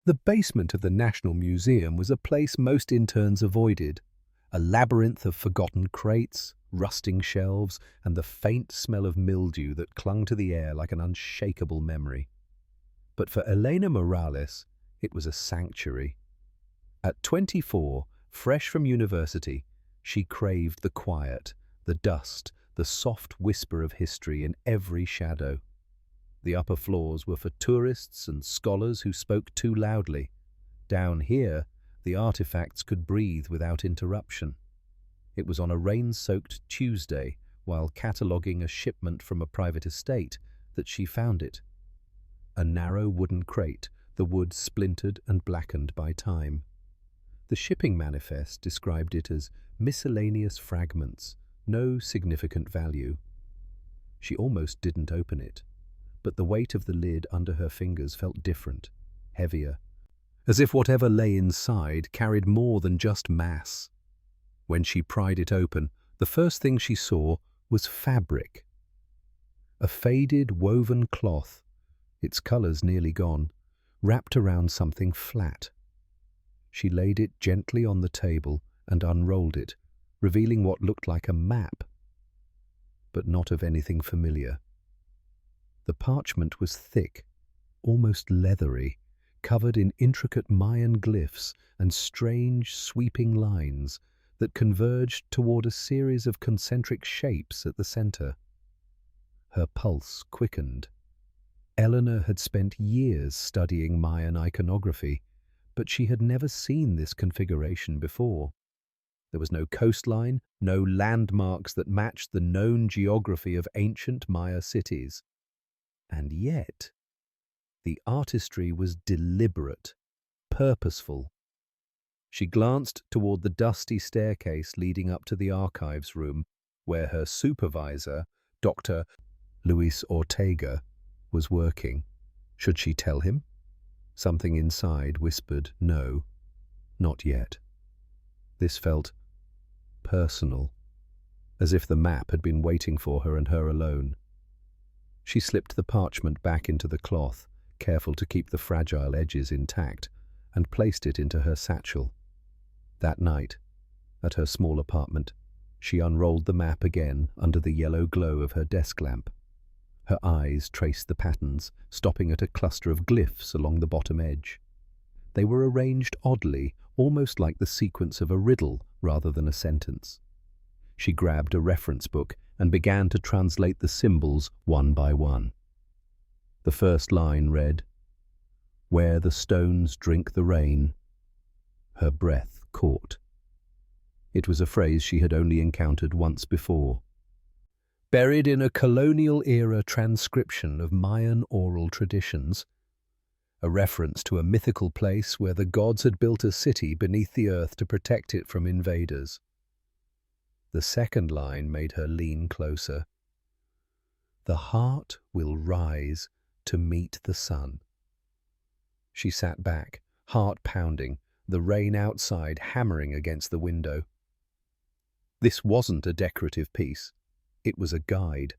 The basement of the National Museum was a place most interns avoided, a labyrinth of forgotten crates, rusting shelves, and the faint smell of mildew that clung to the air like an unshakable memory. But for Elena Morales, it was a sanctuary. At 24, fresh from university, she craved the quiet, the dust, the soft whisper of history in every shadow. The upper floors were for tourists and scholars who spoke too loudly. Down here, the artifacts could breathe without interruption. It was on a rain-soaked Tuesday, while cataloguing a shipment from a private estate, that she found it. A narrow wooden crate, the wood splintered and blackened by time. The shipping manifest described it as miscellaneous fragments, no significant value. She almost didn't open it, but the weight of the lid under her fingers felt different, heavier, as if whatever lay inside carried more than just mass. When she pried it open, the first thing she saw was fabric. A faded woven cloth, its colours nearly gone, wrapped around something flat. She laid it gently on the table and unrolled it, revealing what looked like a map, but not of anything familiar. The parchment was thick, almost leathery, covered in intricate Mayan glyphs and strange sweeping lines that converged toward a series of concentric shapes at the center. Her pulse quickened. Eleanor had spent years studying Mayan iconography, but she had never seen this configuration before. There was no coastline, no landmarks that matched the known geography of ancient Maya cities. And yet, the artistry was deliberate, purposeful. She glanced toward the dusty staircase leading up to the archives room, where her supervisor, Dr. Luis Ortega, was working. Should she tell him? Something inside whispered no, not yet. This felt personal, as if the map had been waiting for her and her alone. She slipped the parchment back into the cloth, careful to keep the fragile edges intact, and placed it into her satchel. That night, at her small apartment, she unrolled the map again under the yellow glow of her desk lamp. Her eyes traced the patterns, stopping at a cluster of glyphs along the bottom edge. They were arranged oddly, almost like the sequence of a riddle rather than a sentence. She grabbed a reference book and began to translate the symbols one by one. The first line read, "Where the stones drink the rain." Her breath caught. It was a phrase she had only encountered once before. Buried in a colonial-era transcription of Mayan oral traditions, a reference to a mythical place where the gods had built a city beneath the earth to protect it from invaders. The second line made her lean closer. "The heart will rise to meet the sun." She sat back, heart pounding, the rain outside hammering against the window. This wasn't a decorative piece. It was a guide.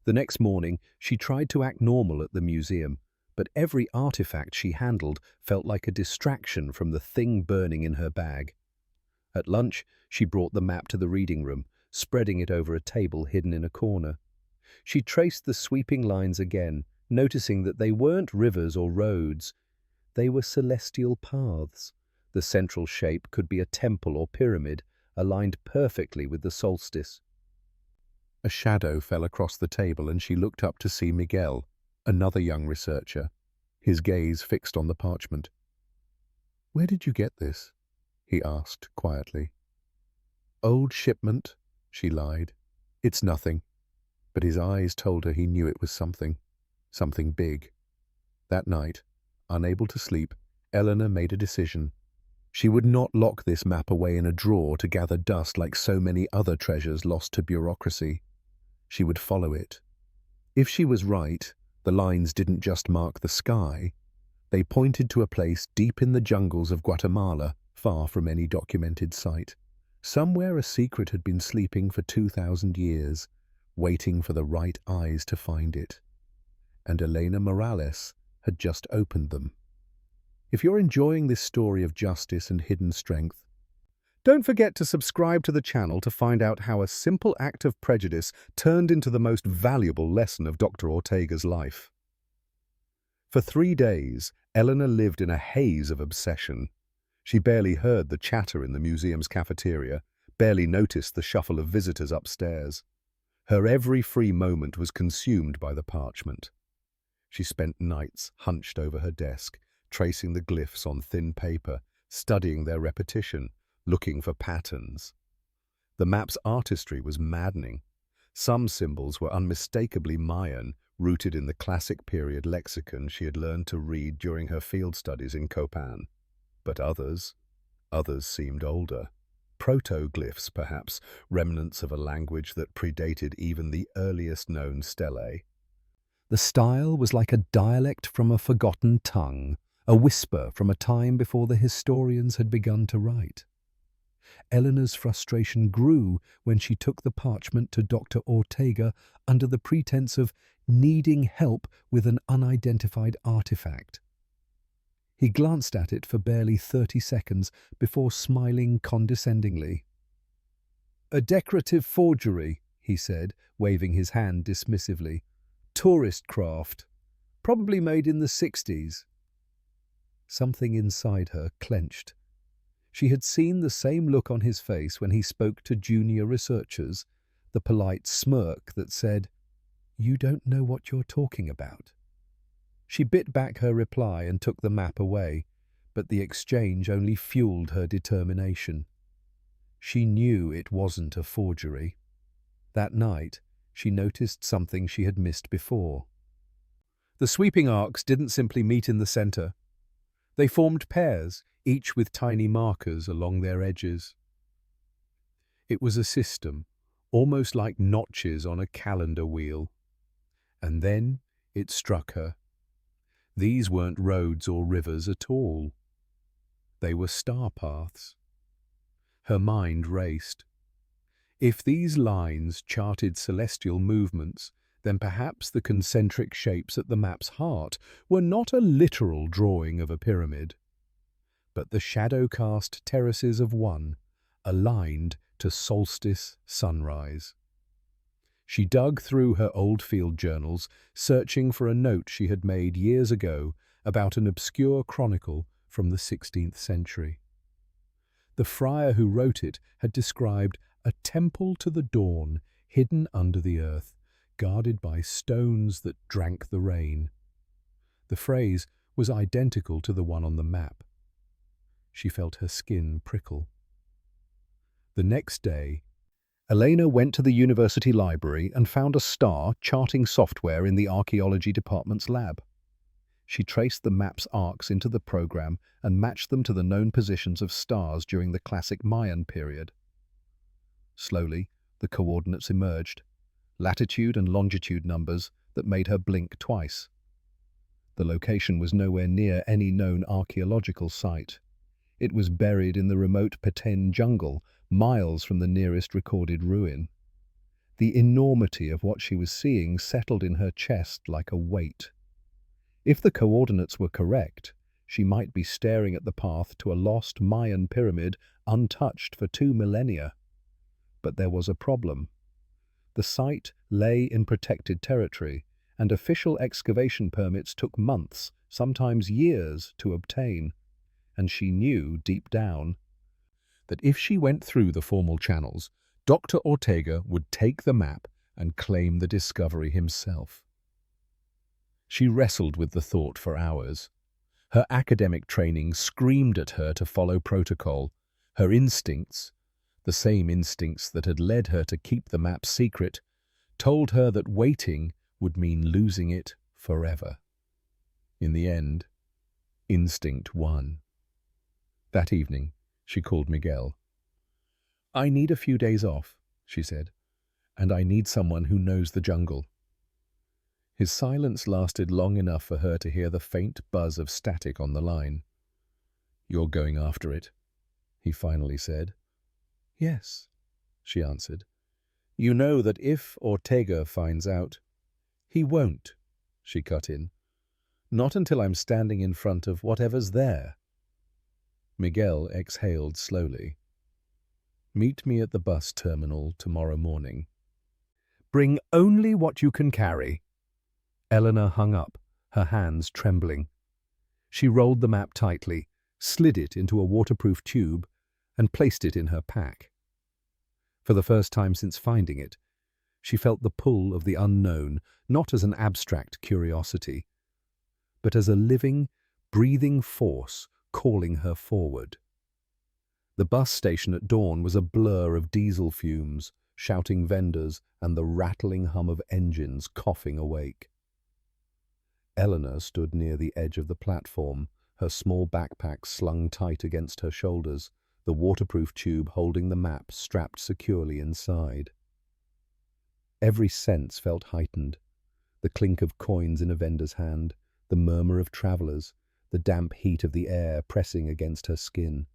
The next morning, she tried to act normal at the museum, but every artifact she handled felt like a distraction from the thing burning in her bag. At lunch, she brought the map to the reading room, spreading it over a table hidden in a corner. She traced the sweeping lines again, noticing that they weren't rivers or roads. They were celestial paths. The central shape could be a temple or pyramid, aligned perfectly with the solstice. A shadow fell across the table and she looked up to see Miguel, another young researcher, his gaze fixed on the parchment. "Where did you get this?" he asked quietly. "Old shipment," she lied. "It's nothing." But his eyes told her he knew it was something big. That night, unable to sleep, Eleanor made a decision. She would not lock this map away in a drawer to gather dust like so many other treasures lost to bureaucracy. She would follow it. If she was right, the lines didn't just mark the sky. They pointed to a place deep in the jungles of Guatemala, far from any documented site. Somewhere a secret had been sleeping for 2,000 years, waiting for the right eyes to find it. And Elena Morales had just opened them. If you're enjoying this story of justice and hidden strength, don't forget to subscribe to the channel to find out how a simple act of prejudice turned into the most valuable lesson of Dr. Ortega's life. For 3 days, Elena lived in a haze of obsession. She barely heard the chatter in the museum's cafeteria, barely noticed the shuffle of visitors upstairs. Her every free moment was consumed by the parchment. She spent nights hunched over her desk, tracing the glyphs on thin paper, studying their repetition, looking for patterns. The map's artistry was maddening. Some symbols were unmistakably Mayan, rooted in the classic period lexicon she had learned to read during her field studies in Copan. But others seemed older. Proto-glyphs, perhaps, remnants of a language that predated even the earliest known stelae. The style was like a dialect from a forgotten tongue, a whisper from a time before the historians had begun to write. Eleanor's frustration grew when she took the parchment to Dr. Ortega under the pretense of needing help with an unidentified artifact. He glanced at it for barely 30 seconds before smiling condescendingly. "A decorative forgery," he said, waving his hand dismissively. "Tourist craft. Probably made in the 60s. Something inside her clenched. She had seen the same look on his face when he spoke to junior researchers, the polite smirk that said, "You don't know what you're talking about." She bit back her reply and took the map away, but the exchange only fueled her determination. She knew it wasn't a forgery. That night, she noticed something she had missed before. The sweeping arcs didn't simply meet in the center. They formed pairs, each with tiny markers along their edges. It was a system, almost like notches on a calendar wheel. And then it struck her. These weren't roads or rivers at all. They were star paths. Her mind raced. If these lines charted celestial movements, then perhaps the concentric shapes at the map's heart were not a literal drawing of a pyramid, but the shadow-cast terraces of one, aligned to solstice sunrise. She dug through her old field journals, searching for a note she had made years ago about an obscure chronicle from the 16th century. The friar who wrote it had described a temple to the dawn hidden under the earth, guarded by stones that drank the rain. The phrase was identical to the one on the map. She felt her skin prickle. The next day, Elena went to the university library and found a star charting software in the archaeology department's lab. She traced the map's arcs into the program and matched them to the known positions of stars during the classic Mayan period. Slowly, the coordinates emerged, latitude and longitude numbers that made her blink twice. The location was nowhere near any known archaeological site. It was buried in the remote Peten jungle, miles from the nearest recorded ruin. The enormity of what she was seeing settled in her chest like a weight. If the coordinates were correct, she might be staring at the path to a lost Mayan pyramid untouched for 2 millennia. But there was a problem. The site lay in protected territory, and official excavation permits took months, sometimes years, to obtain. And she knew, deep down, that if she went through the formal channels, Dr. Ortega would take the map and claim the discovery himself. She wrestled with the thought for hours. Her academic training screamed at her to follow protocol. Her instincts, the same instincts that had led her to keep the map secret, told her that waiting would mean losing it forever. In the end, instinct won. That evening, she called Miguel. "I need a few days off," she said, "and I need someone who knows the jungle." His silence lasted long enough for her to hear the faint buzz of static on the line. "You're going after it," he finally said. "Yes," she answered. "You know that if Ortega finds out—" "He won't," she cut in. Not until I'm standing in front of whatever's there. Miguel exhaled slowly. Meet me at the bus terminal tomorrow morning. Bring only what you can carry. Elena hung up, her hands trembling. She rolled the map tightly, slid it into a waterproof tube, and placed it in her pack. For the first time since finding it, she felt the pull of the unknown, not as an abstract curiosity, but as a living, breathing force calling her forward. The bus station at dawn was a blur of diesel fumes, shouting vendors, and the rattling hum of engines coughing awake. Eleanor stood near the edge of the platform, her small backpack slung tight against her shoulders, the waterproof tube holding the map strapped securely inside. Every sense felt heightened. The clink of coins in a vendor's hand, the murmur of travelers, the damp heat of the air pressing against her skin.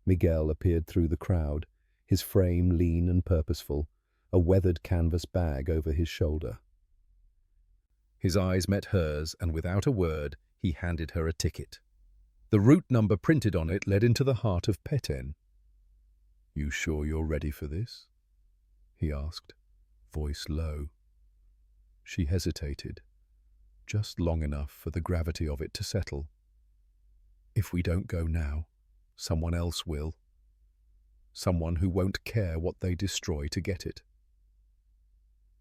Miguel appeared through the crowd, his frame lean and purposeful, a weathered canvas bag over his shoulder. His eyes met hers, and without a word, he handed her a ticket. The route number printed on it led into the heart of Peten. "You sure you're ready for this?" he asked, voice low. She hesitated, just long enough for the gravity of it to settle. "If we don't go now, someone else will. Someone who won't care what they destroy to get it."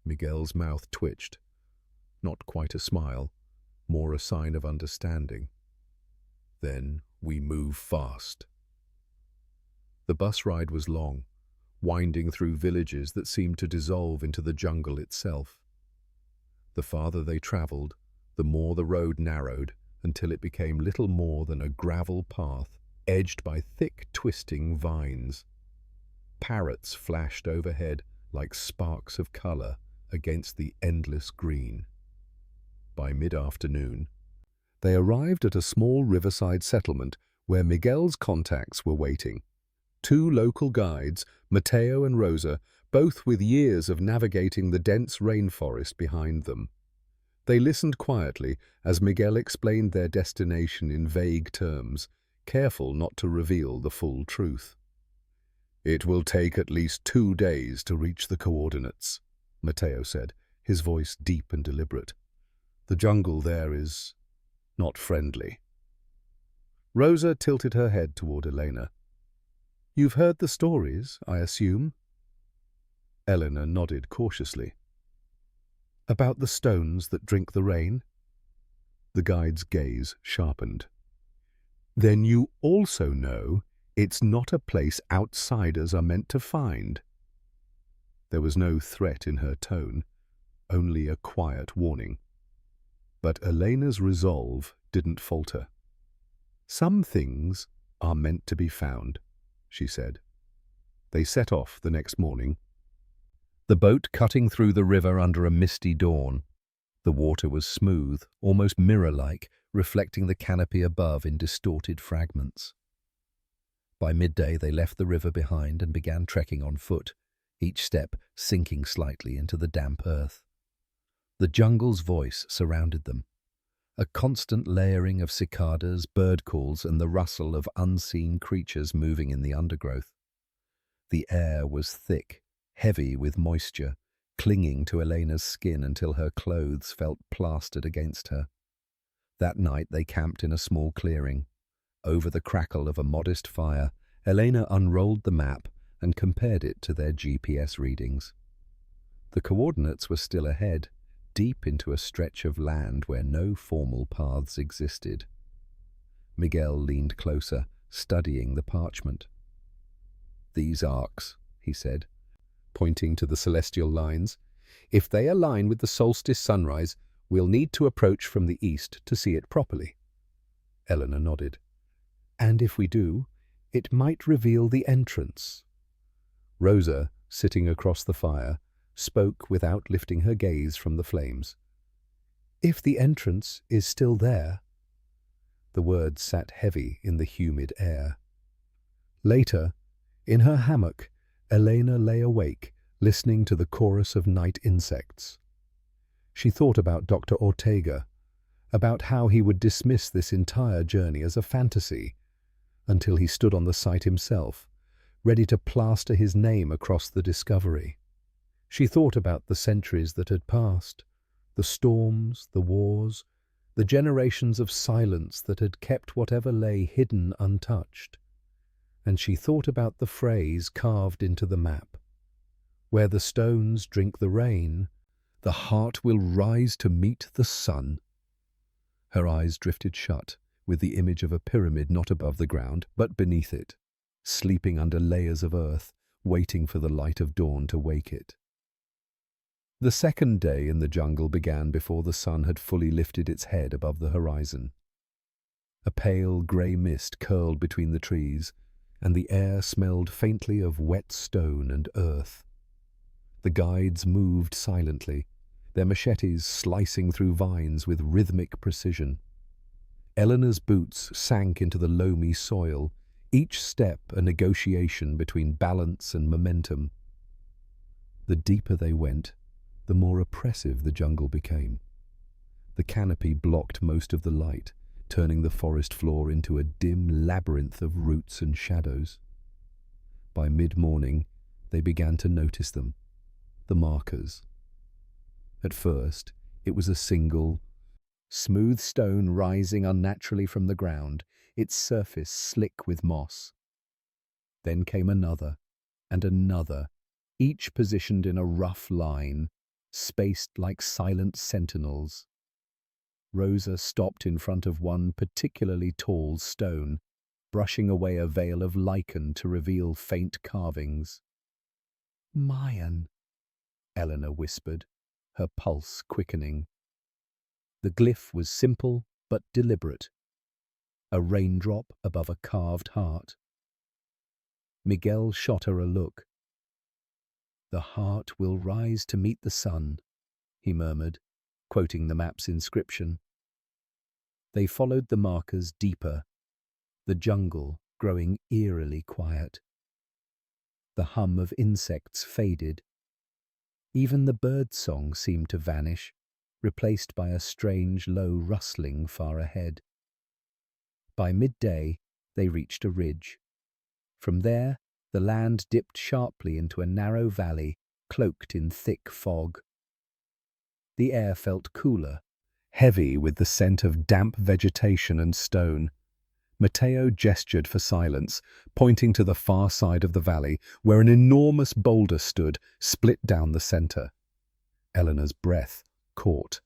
Miguel's mouth twitched. Not quite a smile, more a sign of understanding. "Then we move fast." The bus ride was long, winding through villages that seemed to dissolve into the jungle itself. The farther they travelled, the more the road narrowed until it became little more than a gravel path edged by thick, twisting vines. Parrots flashed overhead like sparks of colour against the endless green. By mid-afternoon, they arrived at a small riverside settlement where Miguel's contacts were waiting. Two local guides, Mateo and Rosa, both with years of navigating the dense rainforest behind them. They listened quietly as Miguel explained their destination in vague terms, careful not to reveal the full truth. "It will take at least 2 days to reach the coordinates," Mateo said, his voice deep and deliberate. "The jungle there is not friendly." Rosa tilted her head toward Elena. "You've heard the stories, I assume?" Elena nodded cautiously. "About the stones that drink the rain?" The guide's gaze sharpened. "Then you also know it's not a place outsiders are meant to find." There was no threat in her tone, only a quiet warning. But Elena's resolve didn't falter. "Some things are meant to be found," she said. They set off the next morning. The boat cutting through the river under a misty dawn. The water was smooth, almost mirror-like, reflecting the canopy above in distorted fragments. By midday they left the river behind and began trekking on foot, each step sinking slightly into the damp earth. The jungle's voice surrounded them, a constant layering of cicadas, bird calls, and the rustle of unseen creatures moving in the undergrowth. The air was thick, heavy with moisture, clinging to Elena's skin until her clothes felt plastered against her. That night they camped in a small clearing. Over the crackle of a modest fire, Elena unrolled the map and compared it to their GPS readings. The coordinates were still ahead, deep into a stretch of land where no formal paths existed. Miguel leaned closer, studying the parchment. "These arcs," he said, pointing to the celestial lines. "If they align with the solstice sunrise, we'll need to approach from the east to see it properly." Eleanor nodded. "And if we do, it might reveal the entrance." Rosa, sitting across the fire, spoke without lifting her gaze from the flames. "If the entrance is still there." The words sat heavy in the humid air. Later, in her hammock, Elena lay awake, listening to the chorus of night insects. She thought about Dr. Ortega, about how he would dismiss this entire journey as a fantasy, until he stood on the site himself, ready to plaster his name across the discovery. She thought about the centuries that had passed, the storms, the wars, the generations of silence that had kept whatever lay hidden untouched. And she thought about the phrase carved into the map, "Where the stones drink the rain, the heart will rise to meet the sun." Her eyes drifted shut, with the image of a pyramid not above the ground, but beneath it, sleeping under layers of earth, waiting for the light of dawn to wake it. The second day in the jungle began before the sun had fully lifted its head above the horizon. A pale grey mist curled between the trees, and the air smelled faintly of wet stone and earth. The guides moved silently, their machetes slicing through vines with rhythmic precision. Eleanor's boots sank into the loamy soil, each step a negotiation between balance and momentum. The deeper they went, the more oppressive the jungle became. The canopy blocked most of the light, turning the forest floor into a dim labyrinth of roots and shadows. By mid-morning, they began to notice them, the markers. At first, it was a single, smooth stone rising unnaturally from the ground, its surface slick with moss. Then came another, and another, each positioned in a rough line, spaced like silent sentinels. Rosa stopped in front of one particularly tall stone, brushing away a veil of lichen to reveal faint carvings. "Mayan," Eleanor whispered, her pulse quickening. The glyph was simple but deliberate, a raindrop above a carved heart. Miguel shot her a look. "The heart will rise to meet the sun," he murmured, quoting the map's inscription. They followed the markers deeper, the jungle growing eerily quiet. The hum of insects faded. Even the bird song seemed to vanish, replaced by a strange low rustling far ahead. By midday, they reached a ridge. From there, the land dipped sharply into a narrow valley, cloaked in thick fog. The air felt cooler, heavy with the scent of damp vegetation and stone. Matteo gestured for silence, pointing to the far side of the valley, where an enormous boulder stood, split down the center. Eleanor's breath caught.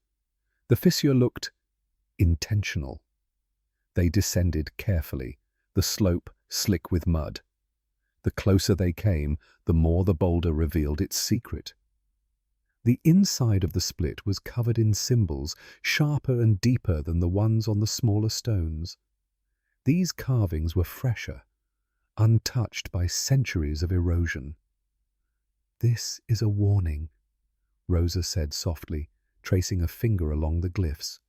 The fissure looked intentional. They descended carefully, the slope slick with mud. The closer they came, the more the boulder revealed its secret. The inside of the split was covered in symbols, sharper and deeper than the ones on the smaller stones. These carvings were fresher, untouched by centuries of erosion. "This is a warning," Rosa said softly, tracing a finger along the glyphs.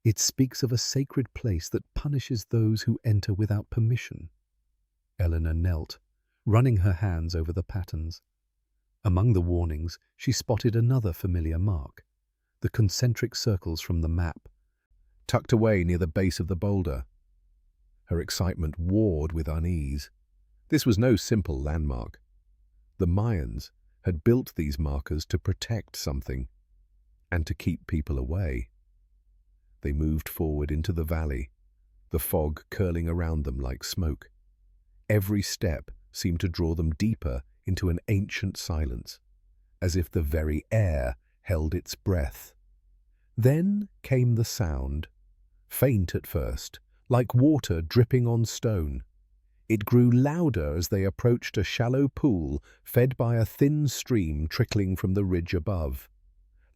"It speaks of a sacred place that punishes those who enter without permission." Eleanor knelt, running her hands over the patterns. Among the warnings, she spotted another familiar mark, the concentric circles from the map, tucked away near the base of the boulder. Her excitement warred with unease. This was no simple landmark. The Mayans had built these markers to protect something, and to keep people away. They moved forward into the valley, the fog curling around them like smoke. Every step seemed to draw them deeper into an ancient silence, as if the very air held its breath. Then came the sound, faint at first, like water dripping on stone. It grew louder as they approached a shallow pool fed by a thin stream trickling from the ridge above.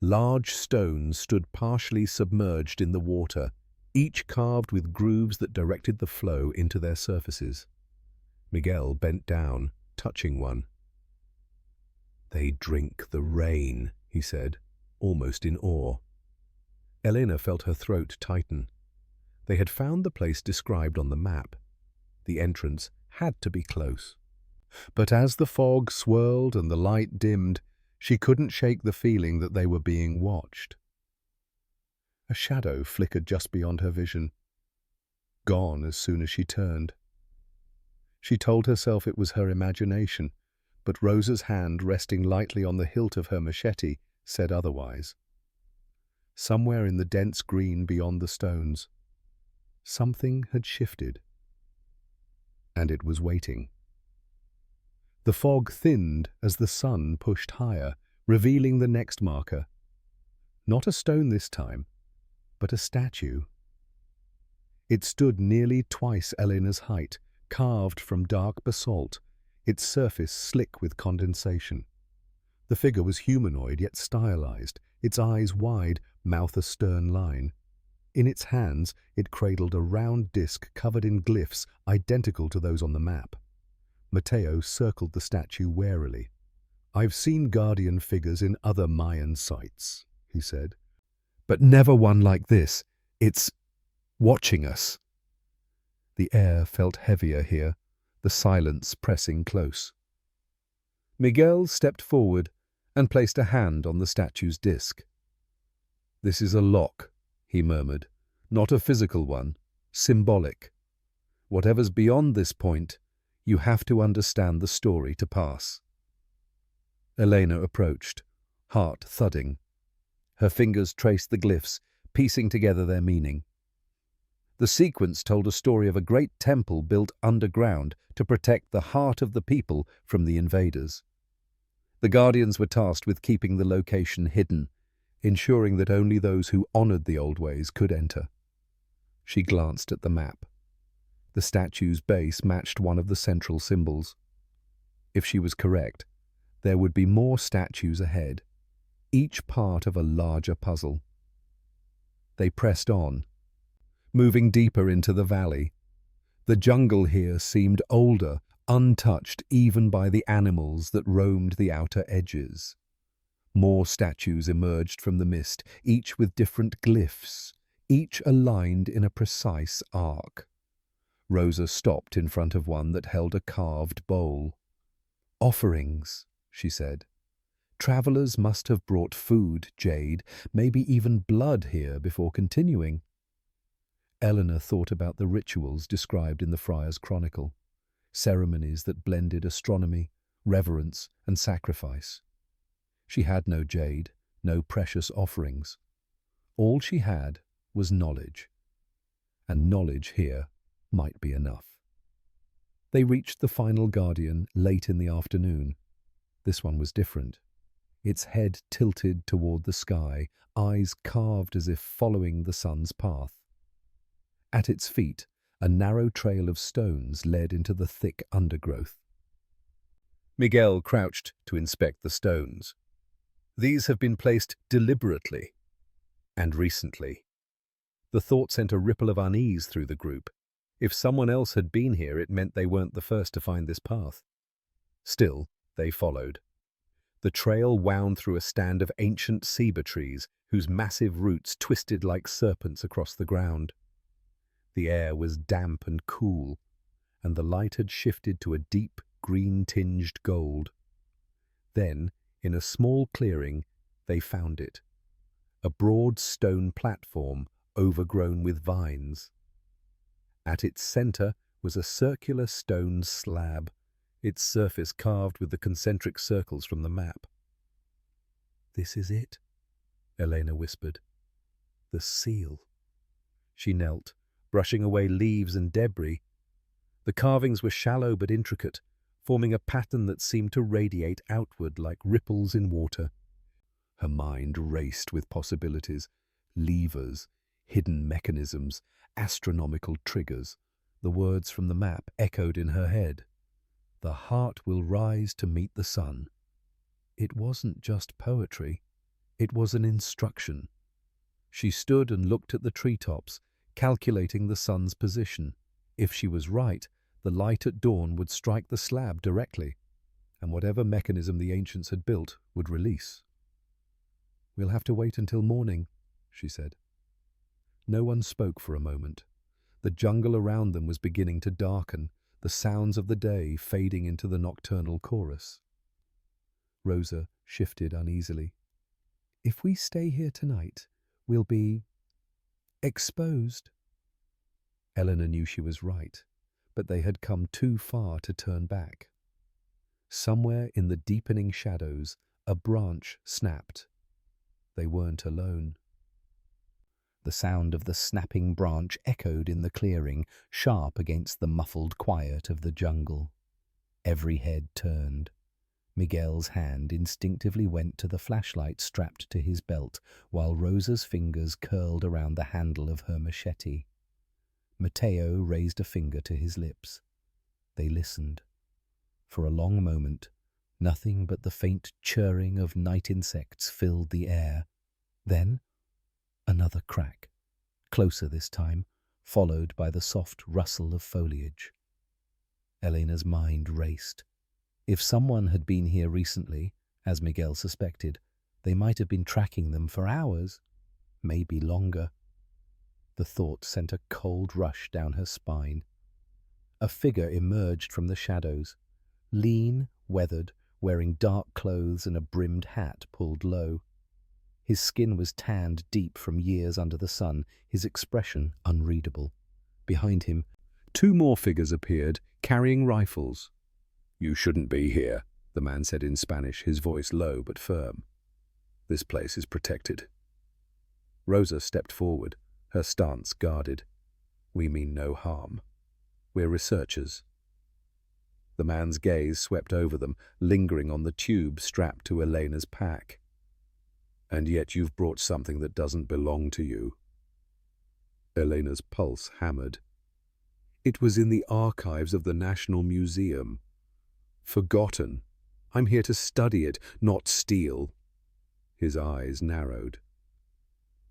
Large stones stood partially submerged in the water, each carved with grooves that directed the flow into their surfaces. Miguel bent down, touching one. "They drink the rain," he said, almost in awe. Elena felt her throat tighten. They had found the place described on the map. The entrance had to be close. But as the fog swirled and the light dimmed, she couldn't shake the feeling that they were being watched. A shadow flickered just beyond her vision, gone as soon as she turned. She told herself it was her imagination, but Rosa's hand resting lightly on the hilt of her machete said otherwise. Somewhere in the dense green beyond the stones, something had shifted, and it was waiting. The fog thinned as the sun pushed higher, revealing the next marker. Not a stone this time, but a statue. It stood nearly twice Elena's height, carved from dark basalt, its surface slick with condensation. The figure was humanoid yet stylized, its eyes wide, mouth a stern line. In its hands, it cradled a round disc covered in glyphs identical to those on the map. Mateo circled the statue warily. "I've seen guardian figures in other Mayan sites," he said, "but never one like this. It's watching us." The air felt heavier here, the silence pressing close. Miguel stepped forward and placed a hand on the statue's disc. "This is a lock," he murmured, "not a physical one, symbolic. Whatever's beyond this point, you have to understand the story to pass." Elena approached, heart thudding. Her fingers traced the glyphs, piecing together their meaning. The sequence told a story of a great temple built underground to protect the heart of the people from the invaders. The guardians were tasked with keeping the location hidden, ensuring that only those who honored the old ways could enter. She glanced at the map. The statue's base matched one of the central symbols. If she was correct, there would be more statues ahead, each part of a larger puzzle. They pressed on, moving deeper into the valley. The jungle here seemed older, untouched even by the animals that roamed the outer edges. More statues emerged from the mist, each with different glyphs, each aligned in a precise arc. Rosa stopped in front of one that held a carved bowl. "Offerings," she said. "Travelers must have brought food, jade, maybe even blood here before continuing." Eleanor thought about the rituals described in the Friar's Chronicle, ceremonies that blended astronomy, reverence, and sacrifice. She had no jade, no precious offerings. All she had was knowledge, and knowledge here might be enough. They reached the final guardian late in the afternoon. This one was different. Its head tilted toward the sky, eyes carved as if following the sun's path. At its feet, a narrow trail of stones led into the thick undergrowth. Miguel crouched to inspect the stones. "These have been placed deliberately, and recently." The thought sent a ripple of unease through the group. If someone else had been here, it meant they weren't the first to find this path. Still, they followed. The trail wound through a stand of ancient ceiba trees, whose massive roots twisted like serpents across the ground. The air was damp and cool, and the light had shifted to a deep, green-tinged gold. Then, in a small clearing, they found it. A broad stone platform overgrown with vines. At its center was a circular stone slab, its surface carved with the concentric circles from the map. "This is it," Elena whispered. "The seal." She knelt, brushing away leaves and debris. The carvings were shallow but intricate, forming a pattern that seemed to radiate outward like ripples in water. Her mind raced with possibilities, levers, hidden mechanisms, astronomical triggers. The words from the map echoed in her head. "The heart will rise to meet the sun." It wasn't just poetry. It was an instruction. She stood and looked at the treetops, calculating the sun's position. If she was right, the light at dawn would strike the slab directly, and whatever mechanism the ancients had built would release. "We'll have to wait until morning," she said. No one spoke for a moment. The jungle around them was beginning to darken, the sounds of the day fading into the nocturnal chorus. Rosa shifted uneasily. "If we stay here tonight, we'll be Exposed. Elena knew she was right, but they had come too far to turn back. Somewhere in the deepening shadows, a branch snapped. They weren't alone. The sound of the snapping branch echoed in the clearing, sharp against the muffled quiet of the jungle. Every head turned. Miguel's hand instinctively went to the flashlight strapped to his belt, while Rosa's fingers curled around the handle of her machete. Mateo raised a finger to his lips. They listened. For a long moment, nothing but the faint chirring of night insects filled the air. Then, another crack, closer this time, followed by the soft rustle of foliage. Elena's mind raced. If someone had been here recently, as Miguel suspected, they might have been tracking them for hours, maybe longer. The thought sent a cold rush down her spine. A figure emerged from the shadows, lean, weathered, wearing dark clothes and a brimmed hat pulled low. His skin was tanned deep from years under the sun, his expression unreadable. Behind him, two more figures appeared, carrying rifles. "You shouldn't be here," the man said in Spanish, his voice low but firm. "This place is protected." Rosa stepped forward, her stance guarded. "We mean no harm. We're researchers." The man's gaze swept over them, lingering on the tube strapped to Elena's pack. "And yet you've brought something that doesn't belong to you." Elena's pulse hammered. "It was in the archives of the National Museum. Forgotten. I'm here to study it, not steal." His eyes narrowed.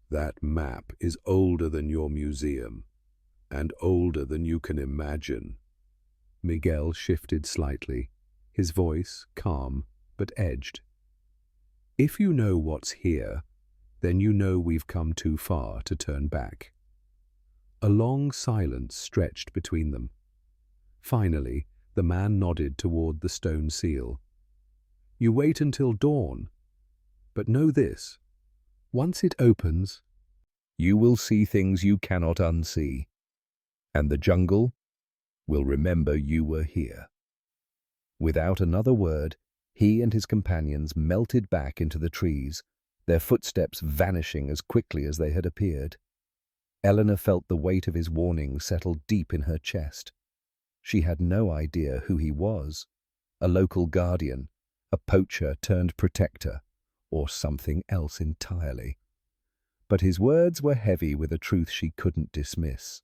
"That map is older than your museum, and older than you can imagine." Miguel shifted slightly, his voice calm but edged. "If you know what's here, then you know we've come too far to turn back." A long silence stretched between them. Finally, the man nodded toward the stone seal. "You wait until dawn. But know this, once it opens, you will see things you cannot unsee, and the jungle will remember you were here." Without another word, he and his companions melted back into the trees, their footsteps vanishing as quickly as they had appeared. Elena felt the weight of his warning settle deep in her chest. She had no idea who he was, a local guardian, a poacher turned protector, or something else entirely. But his words were heavy with a truth she couldn't dismiss.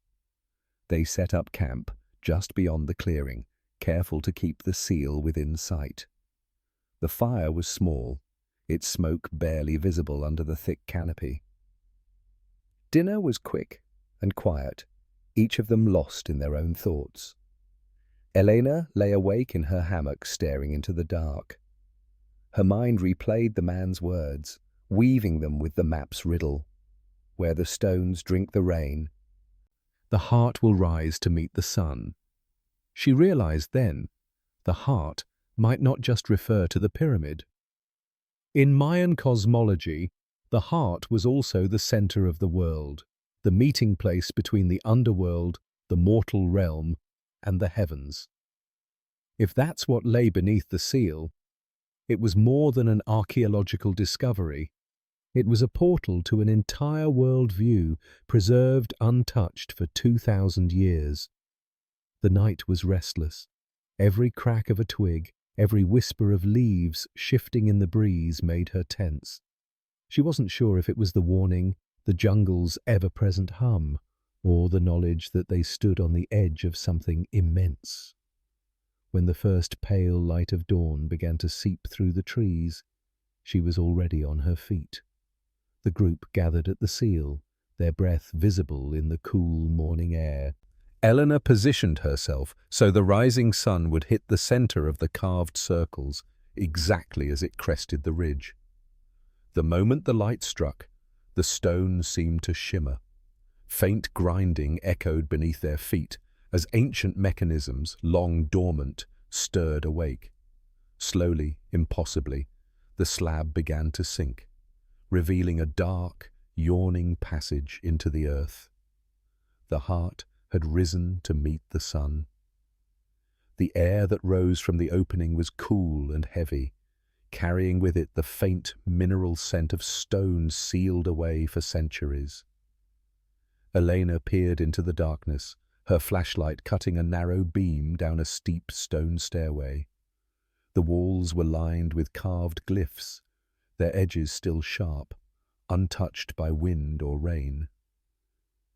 They set up camp just beyond the clearing, careful to keep the seal within sight. The fire was small, its smoke barely visible under the thick canopy. Dinner was quick and quiet, each of them lost in their own thoughts. Elena lay awake in her hammock, staring into the dark. Her mind replayed the man's words, weaving them with the map's riddle. Where the stones drink the rain, the heart will rise to meet the sun. She realized then, the heart might not just refer to the pyramid. In Mayan cosmology, the heart was also the center of the world, the meeting place between the underworld, the mortal realm, and the heavens. If that's what lay beneath the seal, it was more than an archaeological discovery. It was a portal to an entire world view, preserved untouched for 2,000 years. The night was restless. Every crack of a twig, every whisper of leaves shifting in the breeze made her tense. She wasn't sure if it was the warning, the jungle's ever-present hum, or the knowledge that they stood on the edge of something immense. When the first pale light of dawn began to seep through the trees, she was already on her feet. The group gathered at the seal, their breath visible in the cool morning air. Elena positioned herself so the rising sun would hit the center of the carved circles, exactly as it crested the ridge. The moment the light struck, the stone seemed to shimmer. Faint grinding echoed beneath their feet as ancient mechanisms, long dormant, stirred awake. Slowly, impossibly, the slab began to sink, revealing a dark, yawning passage into the earth. The heart had risen to meet the sun. The air that rose from the opening was cool and heavy, carrying with it the faint mineral scent of stone sealed away for centuries. Elena peered into the darkness, her flashlight cutting a narrow beam down a steep stone stairway. The walls were lined with carved glyphs, their edges still sharp, untouched by wind or rain.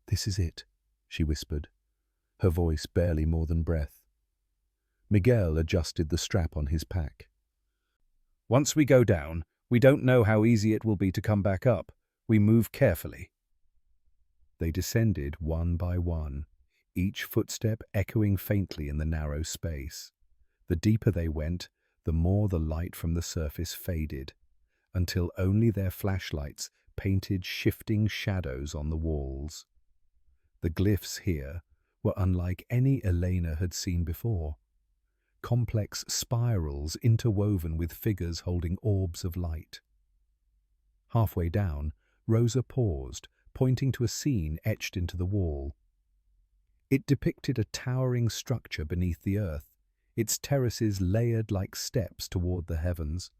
"This is it," she whispered, her voice barely more than breath. Miguel adjusted the strap on his pack. "Once we go down, we don't know how easy it will be to come back up. We move carefully." They descended one by one, each footstep echoing faintly in the narrow space. The deeper they went, the more the light from the surface faded, until only their flashlights painted shifting shadows on the walls. The glyphs here were unlike any Elena had seen before. Complex spirals interwoven with figures holding orbs of light. Halfway down, Rosa paused, pointing to a scene etched into the wall. It depicted a towering structure beneath the earth, its terraces layered like steps toward the heavens,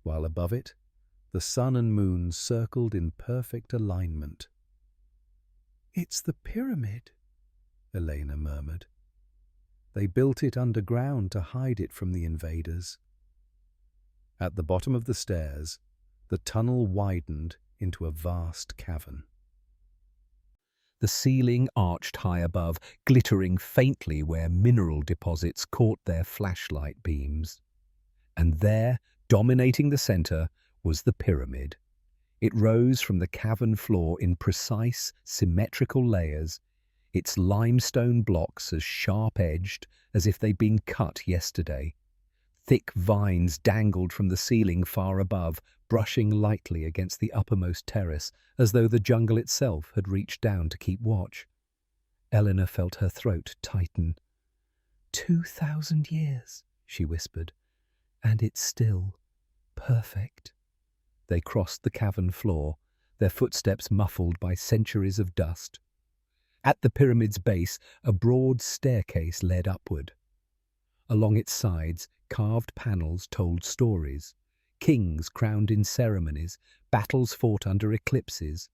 while above it, the sun and moon circled in perfect alignment. "It's the pyramid," Elena murmured. "They built it underground to hide it from the invaders." At the bottom of the stairs, the tunnel widened into a vast cavern. The ceiling arched high above, glittering faintly where mineral deposits caught their flashlight beams. And there, dominating the center, was the pyramid. It rose from the cavern floor in precise, symmetrical layers, its limestone blocks as sharp-edged as if they'd been cut yesterday. Thick vines dangled from the ceiling far above, brushing lightly against the uppermost terrace, as though the jungle itself had reached down to keep watch. Elena felt her throat tighten. 2,000 years, she whispered, and it's still perfect. They crossed the cavern floor, their footsteps muffled by centuries of dust. At the pyramid's base, a broad staircase led upward. Along its sides, carved panels told stories. Kings crowned in ceremonies, battles fought under eclipses,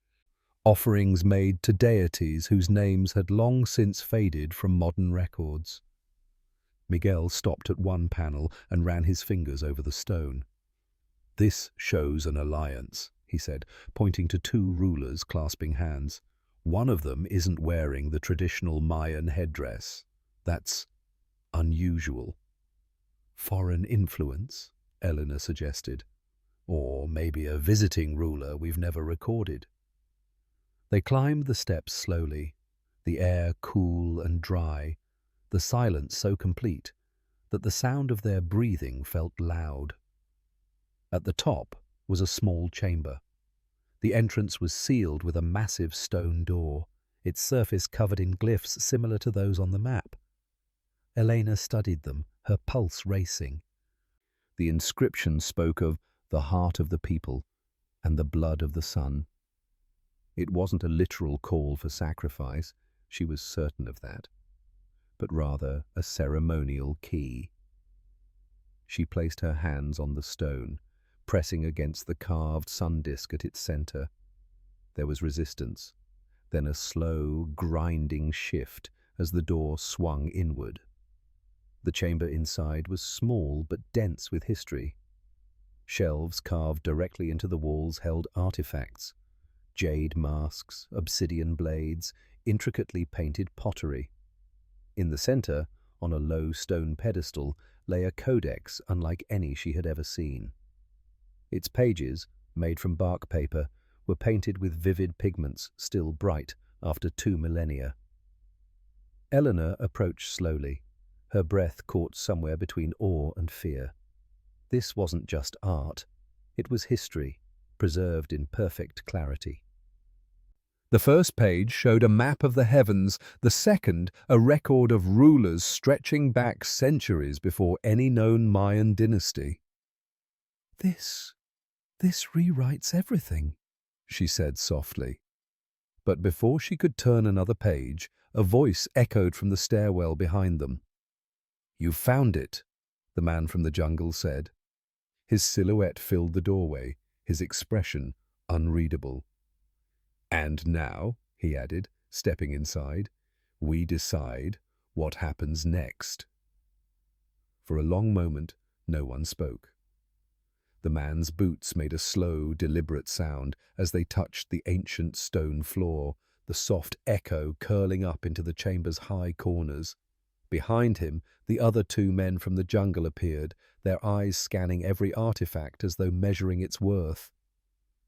offerings made to deities whose names had long since faded from modern records. Miguel stopped at one panel and ran his fingers over the stone. "This shows an alliance," he said, pointing to two rulers clasping hands. "One of them isn't wearing the traditional Mayan headdress. That's unusual." "Foreign influence," Elena suggested. "Or maybe a visiting ruler we've never recorded." They climbed the steps slowly, the air cool and dry, the silence so complete that the sound of their breathing felt loud. At the top was a small chamber. The entrance was sealed with a massive stone door, its surface covered in glyphs similar to those on the map. Elena studied them, her pulse racing. The inscription spoke of the heart of the people and the blood of the sun. It wasn't a literal call for sacrifice, she was certain of that, but rather a ceremonial key. She placed her hands on the stone, pressing against the carved sun disk at its center. There was resistance, then a slow, grinding shift as the door swung inward. The chamber inside was small but dense with history. Shelves carved directly into the walls held artifacts, jade masks, obsidian blades, intricately painted pottery. In the center, on a low stone pedestal, lay a codex unlike any she had ever seen. Its pages, made from bark paper, were painted with vivid pigments still bright after 2 millennia. Eleanor approached slowly, her breath caught somewhere between awe and fear. This wasn't just art, it was history, preserved in perfect clarity. The first page showed a map of the heavens, the second a record of rulers stretching back centuries before any known Mayan dynasty. This rewrites everything," she said softly. But before she could turn another page, a voice echoed from the stairwell behind them. "You found it," the man from the jungle said. His silhouette filled the doorway, his expression unreadable. "And now," he added, stepping inside, "we decide what happens next." For a long moment, no one spoke. The man's boots made a slow, deliberate sound as they touched the ancient stone floor, the soft echo curling up into the chamber's high corners. Behind him, the other two men from the jungle appeared, their eyes scanning every artifact as though measuring its worth.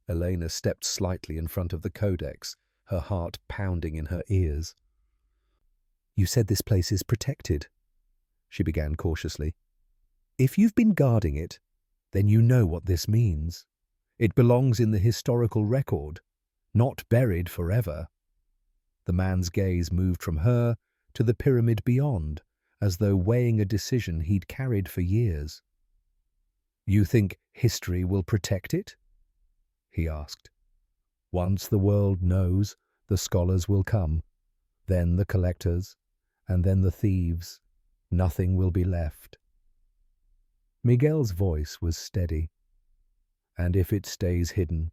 Elena stepped slightly in front of the codex, her heart pounding in her ears. "You said this place is protected," she began cautiously. "If you've been guarding it, then you know what this means. It belongs in the historical record, not buried forever." The man's gaze moved from her to the pyramid beyond, as though weighing a decision he'd carried for years. "You think history will protect it?" he asked. "Once the world knows, the scholars will come, then the collectors, and then the thieves. Nothing will be left." Miguel's voice was steady. "And if it stays hidden,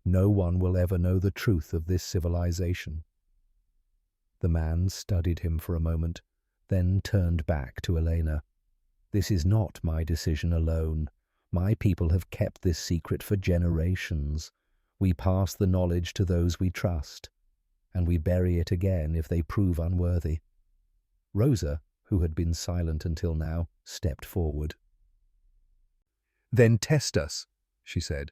no one will ever know the truth of this civilization." The man studied him for a moment, then turned back to Elena. "This is not my decision alone. My people have kept this secret for generations. We pass the knowledge to those we trust, and we bury it again if they prove unworthy." Rosa, who had been silent until now, stepped forward. "Then test us," she said.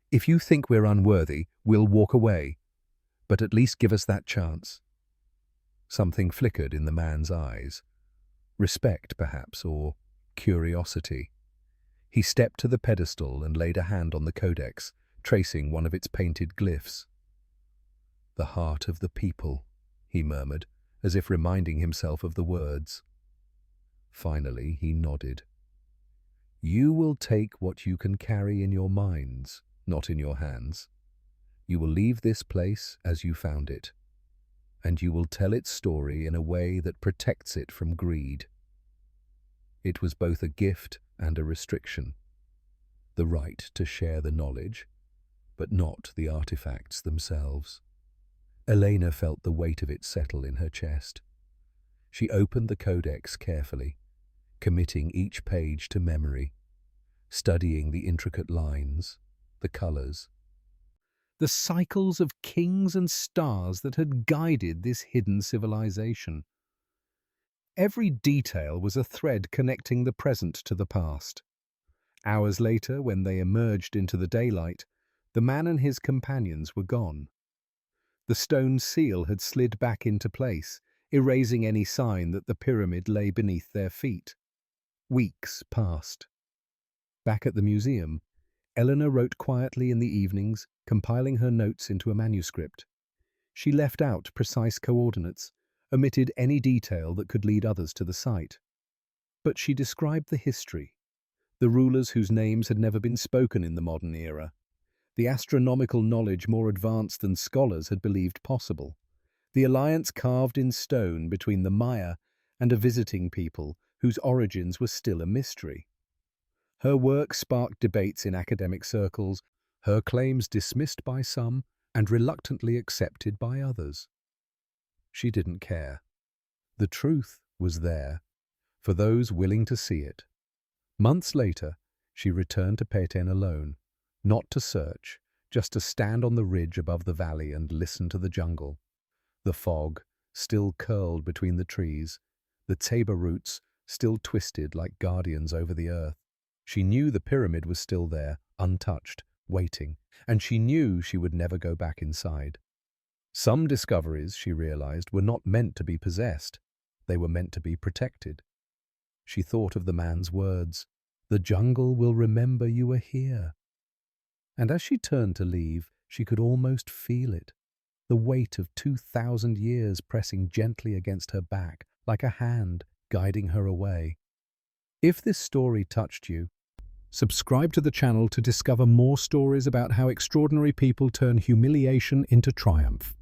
"If you think we're unworthy, we'll walk away. But at least give us that chance." Something flickered in the man's eyes. Respect, perhaps, or curiosity. He stepped to the pedestal and laid a hand on the codex, tracing one of its painted glyphs. "The heart of the people," he murmured, as if reminding himself of the words. Finally, he nodded. "You will take what you can carry in your minds, not in your hands. You will leave this place as you found it, and you will tell its story in a way that protects it from greed." It was both a gift and a restriction. The right to share the knowledge, but not the artifacts themselves. Elena felt the weight of it settle in her chest. She opened the codex carefully, committing each page to memory, studying the intricate lines, the colors, the cycles of kings and stars that had guided this hidden civilization. Every detail was a thread connecting the present to the past. Hours later, when they emerged into the daylight, the man and his companions were gone. The stone seal had slid back into place, erasing any sign that the pyramid lay beneath their feet. Weeks passed. Back at the museum, Eleanor wrote quietly in the evenings, compiling her notes into a manuscript. She left out precise coordinates, omitted any detail that could lead others to the site. But she described the history, the rulers whose names had never been spoken in the modern era, the astronomical knowledge more advanced than scholars had believed possible, the alliance carved in stone between the Maya and a visiting people whose origins were still a mystery. Her work sparked debates in academic circles, her claims dismissed by some and reluctantly accepted by others. She didn't care. The truth was there, for those willing to see it. Months later, she returned to Peten alone, not to search, just to stand on the ridge above the valley and listen to the jungle. The fog still curled between the trees, the tabor roots still twisted like guardians over the earth. She knew the pyramid was still there, untouched, waiting, and she knew she would never go back inside. Some discoveries, she realized, were not meant to be possessed. They were meant to be protected. She thought of the man's words, "The jungle will remember you were here." And as she turned to leave, she could almost feel it, the weight of 2,000 years pressing gently against her back, like a hand guiding her away. If this story touched you, subscribe to the channel to discover more stories about how extraordinary people turn humiliation into triumph.